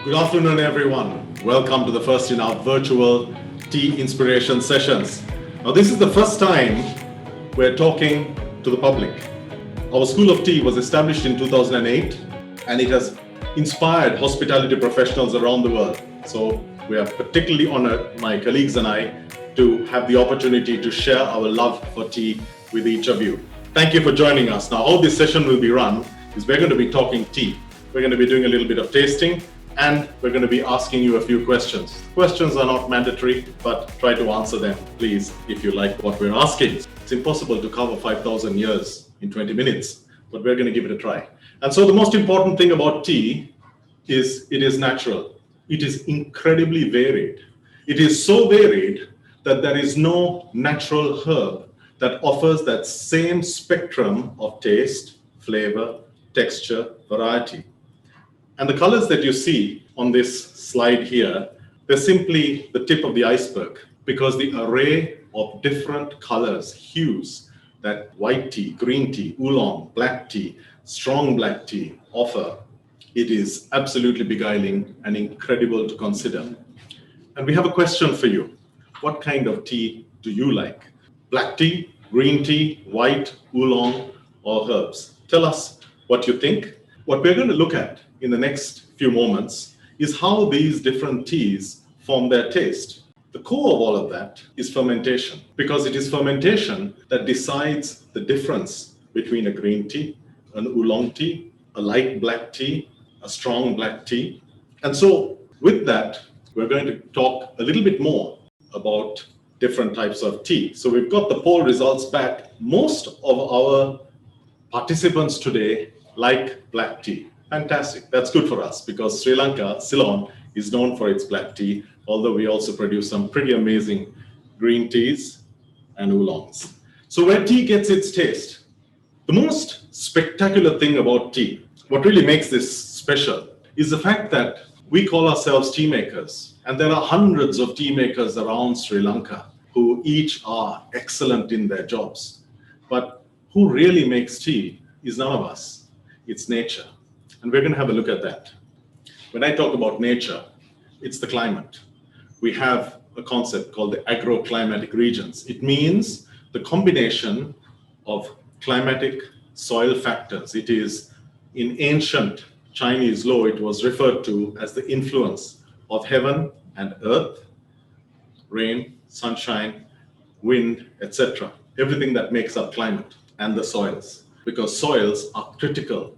Good afternoon, everyone. Welcome to the first in our virtual tea inspiration sessions. Now, this is the first time we're talking to the public. Our School of Tea was established in 2008, and it has inspired hospitality professionals around the world. So we are particularly honored, my colleagues and I, to have the opportunity to share our love for tea with each of you. Thank you for joining us. Now, how this session will be run is we're going to be talking tea. We're going to be doing a little bit of tasting, and we're going to be asking you a few questions. Questions are not mandatory, but try to answer them, please, if you like what we're asking. It's impossible to cover 5,000 years in 20 minutes, but we're going to give it a try. And so the most important thing about tea is it is natural. It is incredibly varied. It is so varied that there is no natural herb that offers that same spectrum of taste, flavor, texture, variety. And the colors that you see on this slide here, they're simply the tip of the iceberg, because the array of different colors, hues that white tea, green tea, oolong, black tea, strong black tea offer, it is absolutely beguiling and incredible to consider. And we have a question for you. What kind of tea do you like? Black tea, green tea, white, oolong, or herbs? Tell us what you think. What we're going to look at in the next few moments is how these different teas form their taste. The core of all of that is fermentation, because it is fermentation that decides the difference between a green tea, an oolong tea, a light black tea, a strong black tea. And so with that, we're going to talk a little bit more about different types of tea. So we've got the poll results back. Most of our participants today like black tea. Fantastic. That's good for us, because Sri Lanka, Ceylon, is known for its black tea, although we also produce some pretty amazing green teas and oolongs. So where tea gets its taste, the most spectacular thing about tea, what really makes this special, is the fact that we call ourselves tea makers, and there are hundreds of tea makers around Sri Lanka who each are excellent in their jobs. But who really makes tea is none of us. It's nature. And we're going to have a look at that. When I talk about nature, it's the climate. We have a concept called the agroclimatic regions. It means the combination of climatic soil factors. It is, in ancient Chinese law, it was referred to as the influence of heaven and earth, rain, sunshine, wind, etc. Everything that makes up climate, and the soils, because soils are critical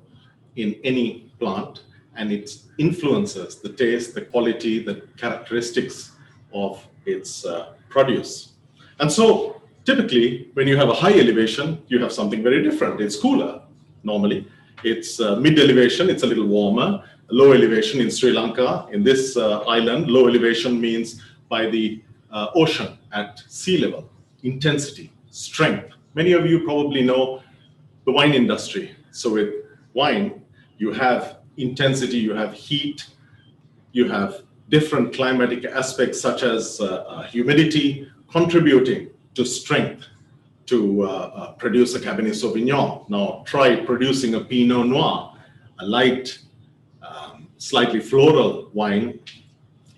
in any plant, and it influences the taste, the quality, the characteristics of its produce. And so typically when you have a high elevation, you have something very different. It's cooler normally. It's mid elevation, it's a little warmer. Low elevation in Sri Lanka, in this island, low elevation means by the ocean at sea level. Intensity, strength. Many of you probably know the wine industry. So with wine, you have intensity, you have heat, you have different climatic aspects such as humidity contributing to strength to produce a Cabernet Sauvignon. Now try producing a Pinot Noir, a light, slightly floral wine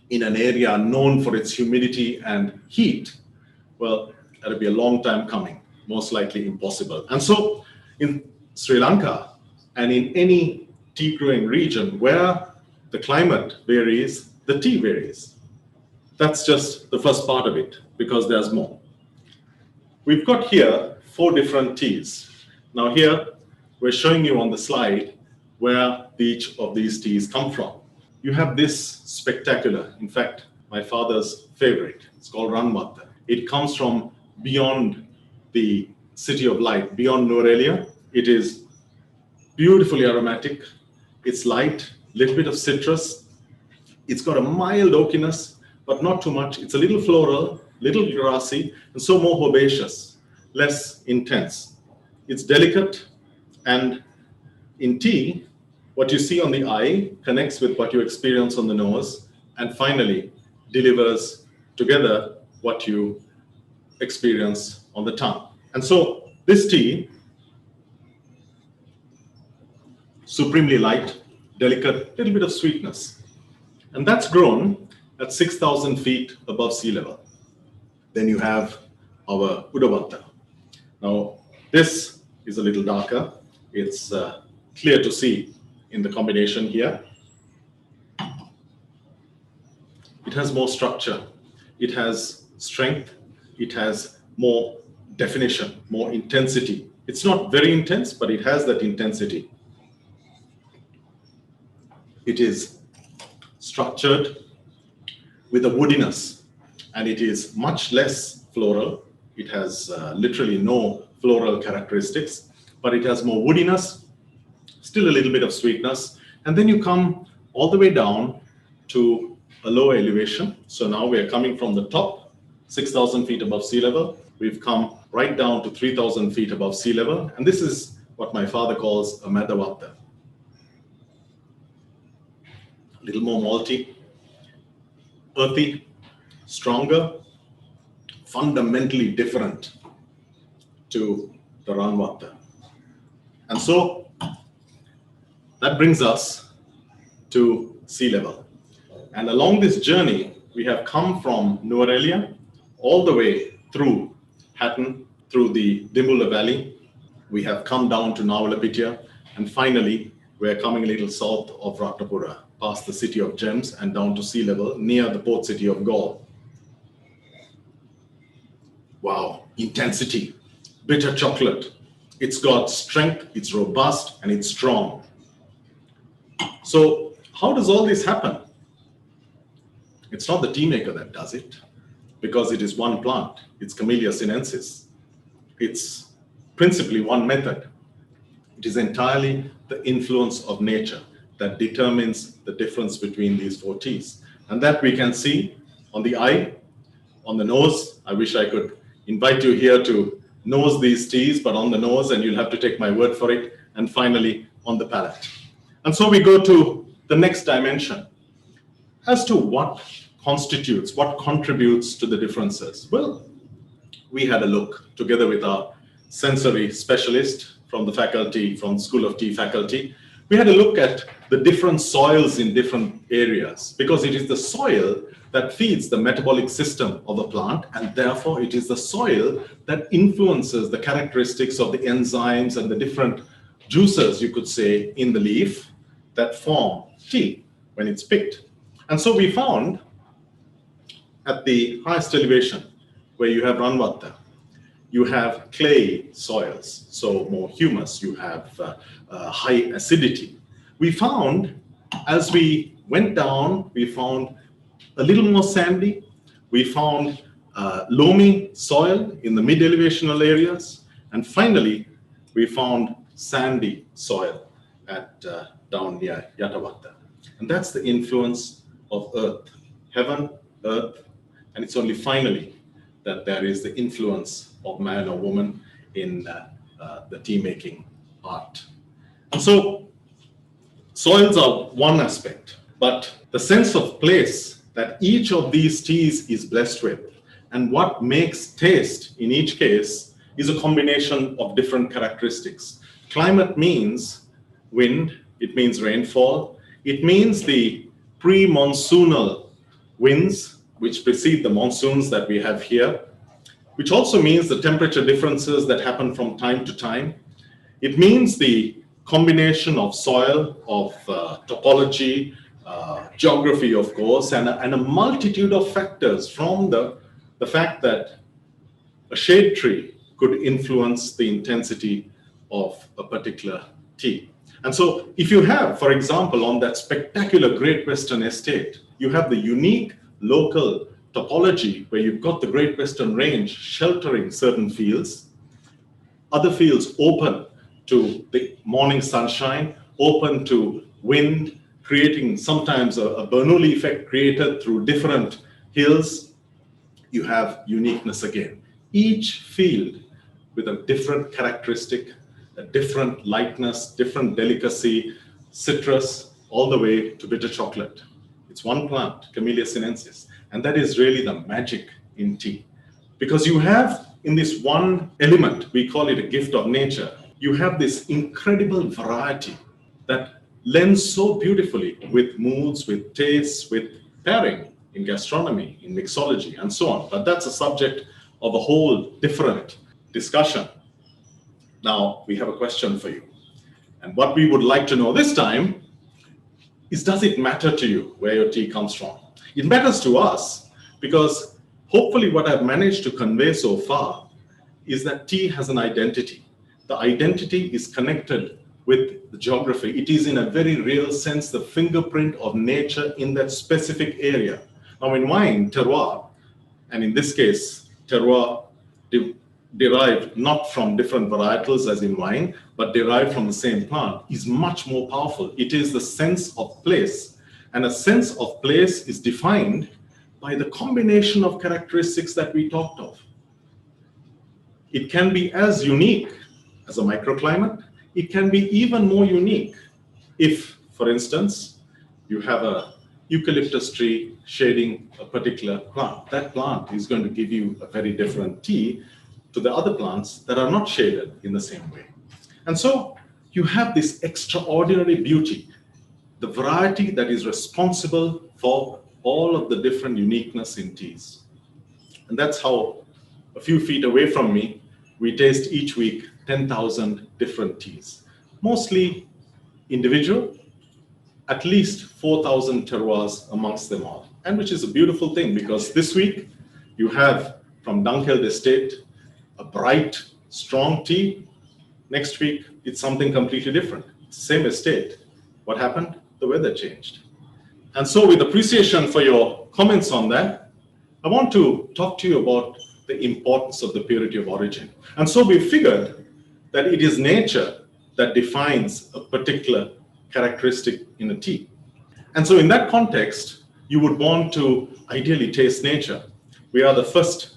in an area known for its humidity and heat. Well, that'll be a long time coming, most likely impossible. And so in Sri Lanka and in any tea growing region where the climate varies, the tea varies. That's just the first part of it, because there's more. We've got here 4 different teas. Now here, we're showing you on the slide where each of these teas come from. You have this spectacular, in fact, my father's favorite. It's called Ranmatta. It comes from beyond the City of Light, beyond Nuwara. It is beautifully aromatic. It's light, little bit of citrus. It's got a mild oakiness, but not too much. It's a little floral, little grassy, and so more herbaceous, less intense. It's delicate, and in tea, what you see on the eye connects with what you experience on the nose, and finally delivers together what you experience on the tongue. And so this tea, supremely light, delicate, little bit of sweetness. And that's grown at 6,000 feet above sea level. Then you have our Udavanta. Now, this is a little darker. It's clear to see in the combination here. It has more structure. It has strength. It has more definition, more intensity. It's not very intense, but it has that intensity. It is structured with a woodiness, and it is much less floral. It has literally no floral characteristics, but it has more woodiness, still a little bit of sweetness. And then you come all the way down to a lower elevation. So now we are coming from the top, 6,000 feet above sea level. We've come right down to 3,000 feet above sea level. And this is what my father calls a Madhavata. A little more malty, earthy, stronger, fundamentally different to the Ranvata. And so that brings us to sea level. And along this journey, we have come from Nuwara all the way through Hatton, through the Dimbula Valley. We have come down to Nawalapitiya, and finally, we're coming a little south of Ratnapura, past the city of gems and down to sea level near the port city of Galle. Wow, intensity, bitter chocolate. It's got strength, it's robust, and it's strong. So how does all this happen? It's not the tea maker that does it, because it is one plant. It's Camellia sinensis. It's principally one method. It is entirely the influence of nature that determines the difference between these four teas. And that we can see on the eye, on the nose. I wish I could invite you here to nose these teas, but on the nose, and you'll have to take my word for it. And finally, on the palate. And so we go to the next dimension as to what constitutes, what contributes to the differences. Well, we had a look together with our sensory specialist from the faculty, from School of Tea faculty. We had a look at the different soils in different areas, because it is the soil that feeds the metabolic system of a plant, and therefore it is the soil that influences the characteristics of the enzymes and the different juices, you could say, in the leaf that form tea when it's picked. And so we found at the highest elevation, where you have Ranvata, you have clay soils, so more humus, you have high acidity. We found, as we went down, we found a little more sandy. We found loamy soil in the mid-elevational areas. And finally, we found sandy soil at down near Yatavata. And that's the influence of earth, heaven, earth, and it's only finally that there is the influence of man or woman in the tea making art. And so soils are one aspect, but the sense of place that each of these teas is blessed with and what makes taste in each case is a combination of different characteristics. Climate means wind, it means rainfall, it means the pre-monsoonal winds which precede the monsoons that we have here, which also means the temperature differences that happen from time to time. It means the combination of soil, of topology, geography, of course, and a multitude of factors, from the fact that a shade tree could influence the intensity of a particular tea. And so if you have, for example, on that spectacular Great Western estate, you have the unique local topology where you've got the Great Western Range sheltering certain fields, other fields open to the morning sunshine, open to wind, creating sometimes a Bernoulli effect created through different hills. You have uniqueness again. Each field with a different characteristic, a different lightness, different delicacy, citrus, all the way to bitter chocolate. It's one plant, Camellia sinensis, and that is really the magic in tea. Because you have in this one element, we call it a gift of nature, you have this incredible variety that lends so beautifully with moods, with tastes, with pairing in gastronomy, in mixology, and so on. But that's a subject of a whole different discussion. Now, we have a question for you. And what we would like to know this time is, does it matter to you where your tea comes from? It matters to us because hopefully what I've managed to convey so far is that tea has an identity. The identity is connected with the geography. It is in a very real sense the fingerprint of nature in that specific area. Now in wine, terroir, and in this case, terroir derived not from different varietals as in wine, but derived from the same plant, is much more powerful. It is the sense of place. And a sense of place is defined by the combination of characteristics that we talked of. It can be as unique as a microclimate. It can be even more unique if, for instance, you have a eucalyptus tree shading a particular plant. That plant is going to give you a very different tea to the other plants that are not shaded in the same way. And so you have this extraordinary beauty, the variety that is responsible for all of the different uniqueness in teas. And that's how a few feet away from me, we taste each week 10,000 different teas, mostly individual, at least 4,000 terroirs amongst them all. And which is a beautiful thing because this week you have from Dunkeld Estate a bright, strong tea. Next week, it's something completely different. Same estate. What happened? The weather changed. And so with appreciation for your comments on that, I want to talk to you about the importance of the purity of origin. And so we figured that it is nature that defines a particular characteristic in a tea. And so in that context, you would want to ideally taste nature. We are the first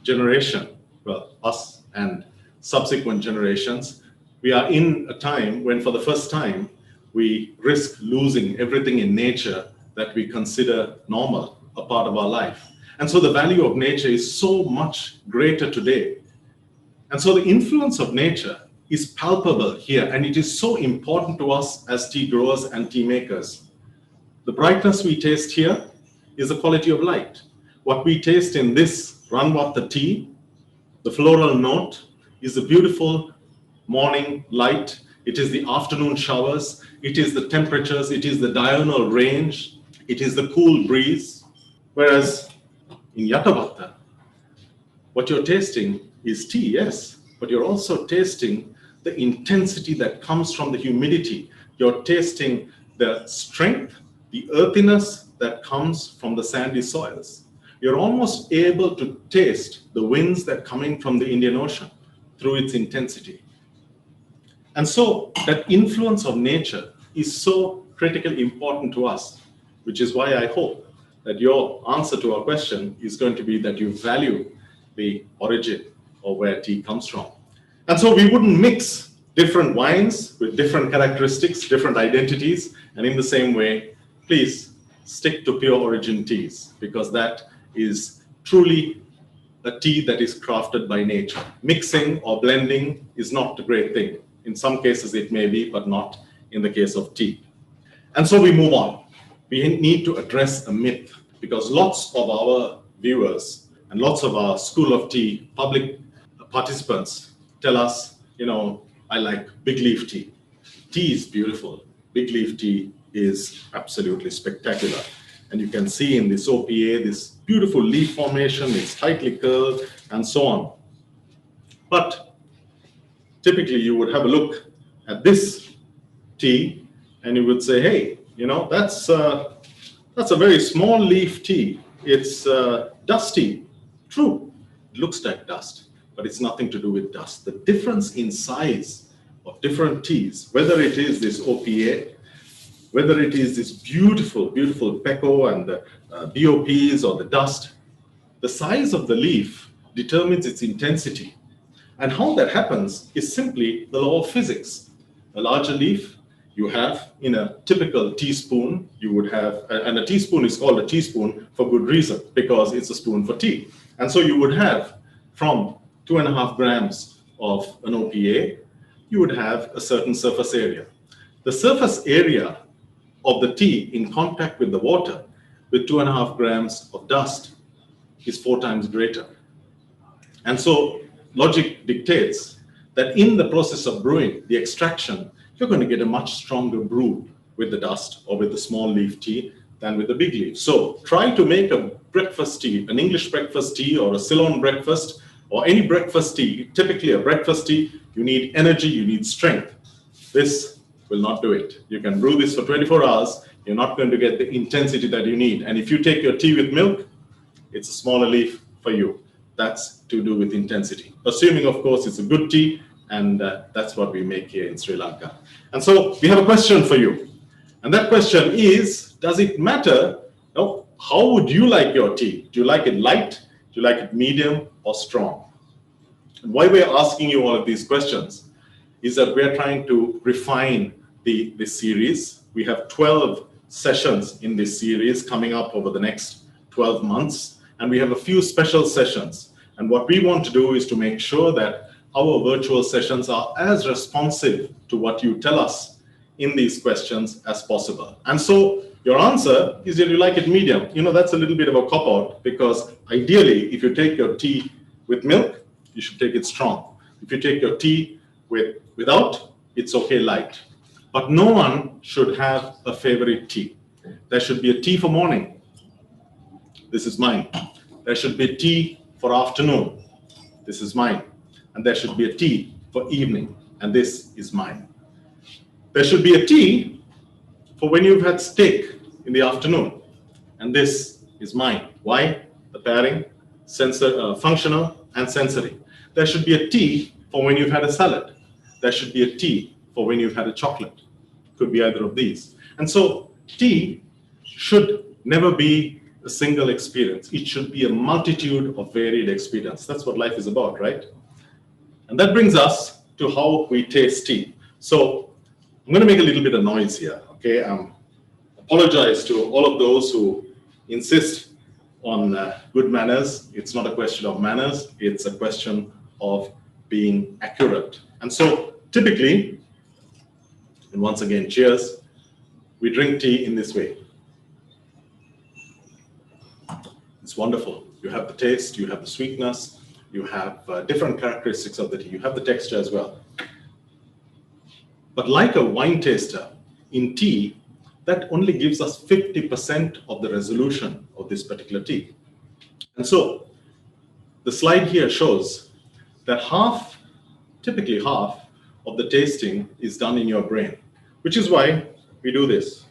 generation, well, us and subsequent generations, we are in a time when for the first time, we risk losing everything in nature that we consider normal, a part of our life. And so the value of nature is so much greater today. And so the influence of nature is palpable here, and it is so important to us as tea growers and tea makers. The brightness we taste here is the quality of light. What we taste in this Ranwata tea, the floral note, is the beautiful morning light. It is the afternoon showers. It is the temperatures. It is the diurnal range. It is the cool breeze. Whereas in Yatavata, what you're tasting is tea, yes, but you're also tasting the intensity that comes from the humidity. You're tasting the strength, the earthiness that comes from the sandy soils. You're almost able to taste the winds that are coming from the Indian Ocean through its intensity. And so that influence of nature is so critically important to us, which is why I hope that your answer to our question is going to be that you value the origin or where tea comes from. And so we wouldn't mix different wines with different characteristics, different identities, and in the same way, please stick to pure origin teas, because that is truly a tea that is crafted by nature. Mixing or blending is not a great thing. In some cases it may be, but not in the case of tea. And so we move on. We need to address a myth, because lots of our viewers and lots of our School of Tea public participants tell us, I like big leaf tea. Tea is beautiful. Big leaf tea is absolutely spectacular. And you can see in this OPA, this beautiful leaf formation, it's tightly curled, and so on. But typically you would have a look at this tea and you would say, hey, that's a very small leaf tea. It's dusty. True, it looks like dust, but it's nothing to do with dust. The difference in size of different teas, whether it is this OPA, whether it is this beautiful, beautiful Peko and the BOPs or the dust, the size of the leaf determines its intensity. And how that happens is simply the law of physics. A larger leaf you have in a typical teaspoon, you would have, and a teaspoon is called a teaspoon for good reason, because it's a spoon for tea. And so you would have from 2.5 grams of an OPA, you would have a certain surface area. the surface area of the tea in contact with the water with 2.5 grams of dust is 4 times greater. And so logic dictates that in the process of brewing, the extraction, you're going to get a much stronger brew with the dust or with the small leaf tea than with the big leaf. So try to make a breakfast tea, an English breakfast tea or a Ceylon breakfast or any breakfast tea. Typically a breakfast tea, you need energy, you need strength. This will not do it. You can brew this for 24 hours. You're not going to get the intensity that you need. And if you take your tea with milk, it's a smaller leaf for you. That's to do with intensity. Assuming, of course, it's a good tea, and that's what we make here in Sri Lanka. And so we have a question for you. And that question is, does it matter? No, how would you like your tea? Do you like it light? Do you like it medium or strong? And why we're asking you all of these questions is that we're trying to refine this series. We have 12 sessions in this series coming up over the next 12 months. And we have a few special sessions. And what we want to do is to make sure that our virtual sessions are as responsive to what you tell us in these questions as possible. And so your answer is that you like it medium. You know, that's a little bit of a cop-out, because ideally, if you take your tea with milk, you should take it strong. If you take your tea without, it's okay light. But no one should have a favorite tea. There should be a tea for morning. This is mine. There should be a tea for afternoon. This is mine. And there should be a tea for evening. And this is mine. There should be a tea for when you've had steak in the afternoon. And this is mine. Why? The pairing, functional and sensory. There should be a tea for when you've had a salad. There should be a tea for when you've had a chocolate. Could be either of these. And so tea should never be a single experience. It should be a multitude of varied experience. That's what life is about, right? And that brings us to how we taste tea. So I'm going to make a little bit of noise here, okay? Apologize to all of those who insist on good manners. It's not a question of manners. It's a question of being accurate. And so typically, and once again, cheers, we drink tea in this way. It's wonderful. You have the taste, you have the sweetness, you have different characteristics of the tea, you have the texture as well. But like a wine taster, in tea, that only gives us 50% of the resolution of this particular tea. And so the slide here shows that typically half of the tasting is done in your brain, which is why we do this.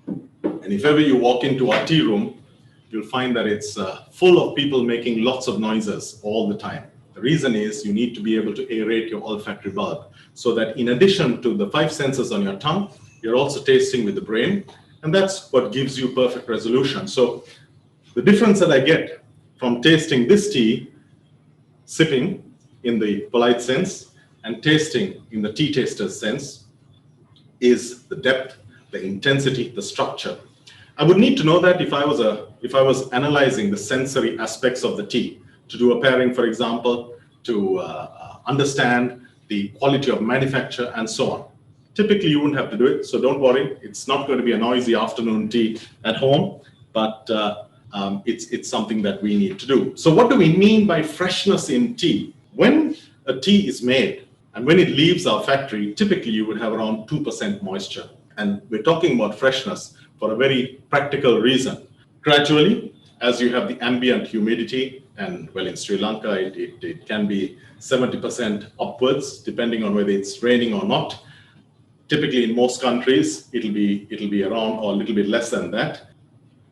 And if ever you walk into our tea room, you'll find that it's full of people making lots of noises all the time. The reason is you need to be able to aerate your olfactory bulb so that in addition to the 5 senses on your tongue, you're also tasting with the brain. And that's what gives you perfect resolution. So the difference that I get from tasting this tea, sipping in the polite sense, and tasting in the tea taster's sense, is the depth, the intensity, the structure. I would need to know that if I was analyzing the sensory aspects of the tea, to do a pairing, for example, to understand the quality of manufacture and so on. Typically, you wouldn't have to do it, so don't worry. It's not going to be a noisy afternoon tea at home, but it's something that we need to do. So what do we mean by freshness in tea? When a tea is made and when it leaves our factory, typically you would have around 2% moisture. And we're talking about freshness for a very practical reason. Gradually, as you have the ambient humidity, and well, in Sri Lanka, it can be 70% upwards, depending on whether it's raining or not. Typically, in most countries, it'll be around or a little bit less than that.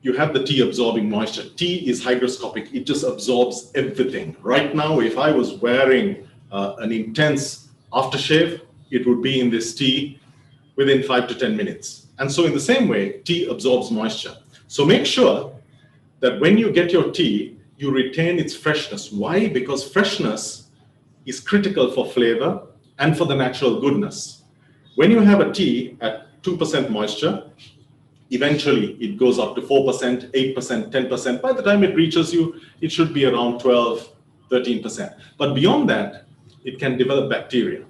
You have the tea absorbing moisture. Tea is hygroscopic. It just absorbs everything. Right now, if I was wearing an intense aftershave, it would be in this tea within 5 to 10 minutes. And so in the same way, tea absorbs moisture. So make sure that when you get your tea, you retain its freshness. Why? Because freshness is critical for flavor and for the natural goodness. When you have a tea at 2% moisture, eventually it goes up to 4%, 8%, 10%. By the time it reaches you, it should be around 12, 13%. But beyond that, it can develop bacteria.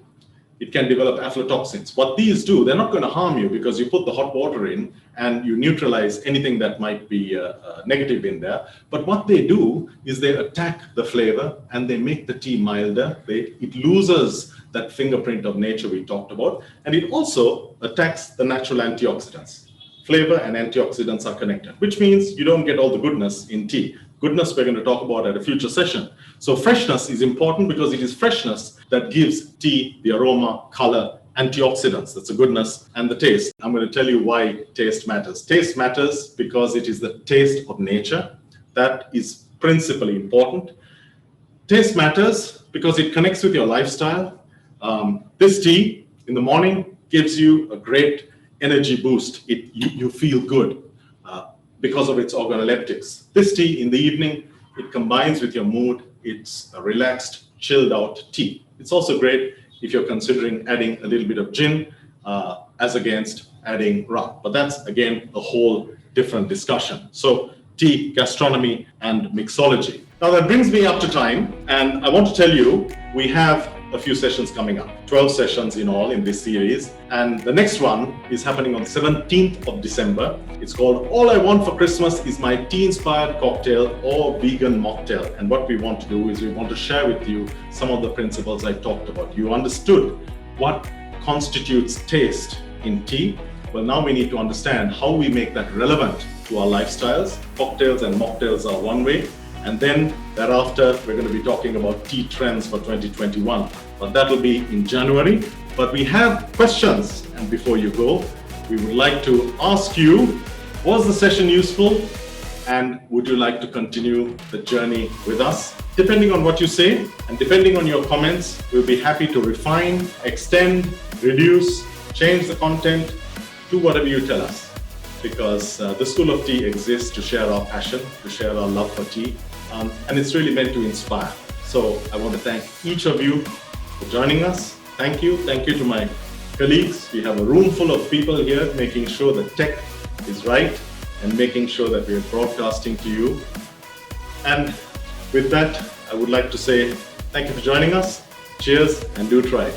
it can develop aflatoxins. What these do, they're not going to harm you because you put the hot water in and you neutralize anything that might be negative in there. But what they do is they attack the flavor and they make the tea milder. It loses that fingerprint of nature we talked about, and it also attacks the natural antioxidants. Flavor and antioxidants are connected, which means you don't get all the goodness in tea. Goodness we're going to talk about at a future session. So freshness is important because it is freshness that gives tea the aroma, color, antioxidants. That's the goodness, and the taste. I'm going to tell you why taste matters. Taste matters because it is the taste of nature that is principally important. Taste matters because it connects with your lifestyle. This tea in the morning gives you a great energy boost. You feel good because of its organoleptics. This tea in the evening, it combines with your mood. It's a relaxed, chilled out tea. It's also great if you're considering adding a little bit of gin as against adding rum. But that's, again, a whole different discussion. So tea, gastronomy, and mixology. Now that brings me up to time, and I want to tell you, we have a few sessions coming up, 12 sessions in all in this series. And the next one is happening on the 17th of December. It's called All I Want for Christmas is My Tea-Inspired Cocktail or Vegan Mocktail. And what we want to do is we want to share with you some of the principles I talked about. You understood what constitutes taste in tea. Well, now we need to understand how we make that relevant to our lifestyles. Cocktails and mocktails are one way. And then thereafter, we're going to be talking about tea trends for 2021. But that will be in January. But we have questions. And before you go, we would like to ask you, was the session useful? And would you like to continue the journey with us? Depending on what you say and depending on your comments, we'll be happy to refine, extend, reduce, change the content, do whatever you tell us. Because the School of Tea exists to share our passion, to share our love for tea, and it's really meant to inspire. So I want to thank each of you for joining us. Thank you. Thank you to my colleagues. We have a room full of people here making sure the tech is right and making sure that we are broadcasting to you. And with that, I would like to say thank you for joining us. Cheers, and do try it.